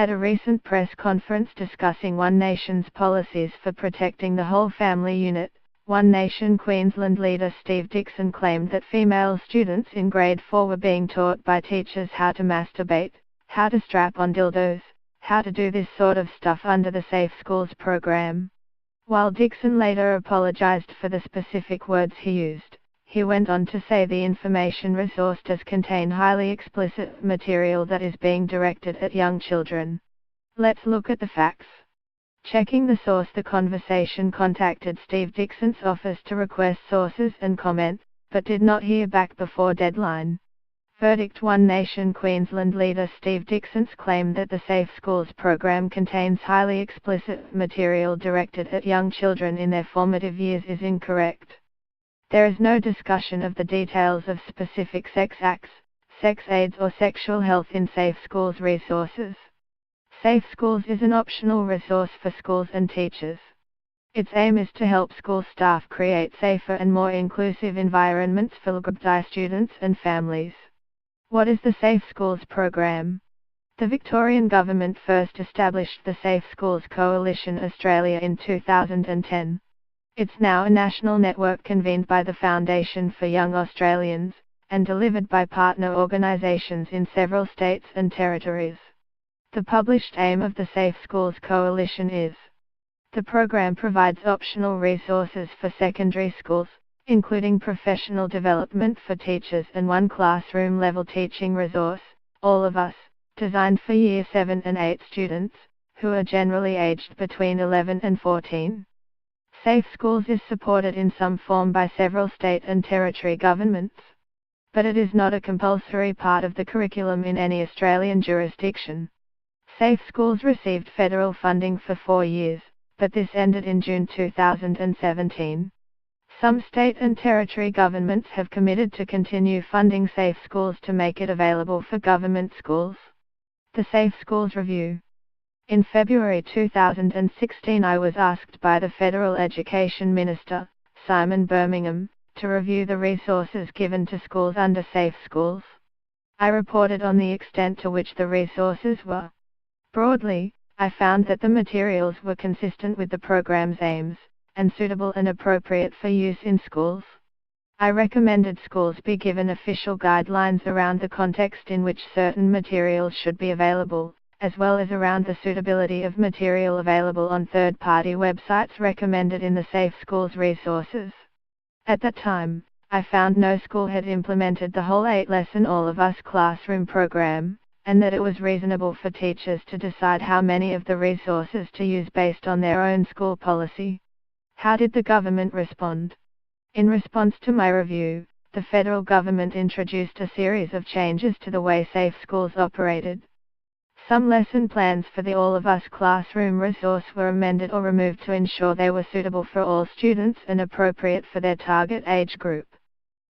At a recent press conference discussing One Nation's policies for protecting the whole family unit, One Nation Queensland leader Steve Dixon claimed that female students in grade 4 were being taught by teachers how to masturbate, how to strap on dildos, how to do this sort of stuff under the Safe Schools program. While Dixon later apologized for the specific words he used, he went on to say the information resource does contain highly explicit material that is being directed at young children. Let's look at the facts. Checking the source, the conversation contacted Steve Dixon's office to request sources and comment, but did not hear back before deadline. Verdict: One Nation Queensland leader Steve Dixon's claim that the Safe Schools program contains highly explicit material directed at young children in their formative years is incorrect. There is no discussion of the details of specific sex acts, sex aids or sexual health in Safe Schools resources. Safe Schools is an optional resource for schools and teachers. Its aim is to help school staff create safer and more inclusive environments for LGBTI students and families. What is the Safe Schools program? The Victorian government first established the Safe Schools Coalition Australia in 2010. It's now a national network convened by the Foundation for Young Australians, and delivered by partner organisations in several states and territories. The published aim of the Safe Schools Coalition is: the program provides optional resources for secondary schools, including professional development for teachers and one classroom-level teaching resource, All of Us, designed for Year 7 and 8 students, who are generally aged between 11 and 14. Safe Schools is supported in some form by several state and territory governments, but it is not a compulsory part of the curriculum in any Australian jurisdiction. Safe Schools received federal funding for 4 years, but this ended in June 2017. Some state and territory governments have committed to continue funding Safe Schools to make it available for government schools. The Safe Schools Review. In February 2016, I was asked by the Federal Education Minister, Simon Birmingham, to review the resources given to schools under Safe Schools. I reported on the extent to which the resources were. Broadly, I found that the materials were consistent with the program's aims, and suitable and appropriate for use in schools. I recommended schools be given official guidelines around the context in which certain materials should be available, as well as around the suitability of material available on third-party websites recommended in the Safe Schools resources. At that time, I found no school had implemented the whole 8-lesson All of Us classroom program, and that it was reasonable for teachers to decide how many of the resources to use based on their own school policy. How did the government respond? In response to my review, the federal government introduced a series of changes to the way Safe Schools operated. Some lesson plans for the All of Us classroom resource were amended or removed to ensure they were suitable for all students and appropriate for their target age group.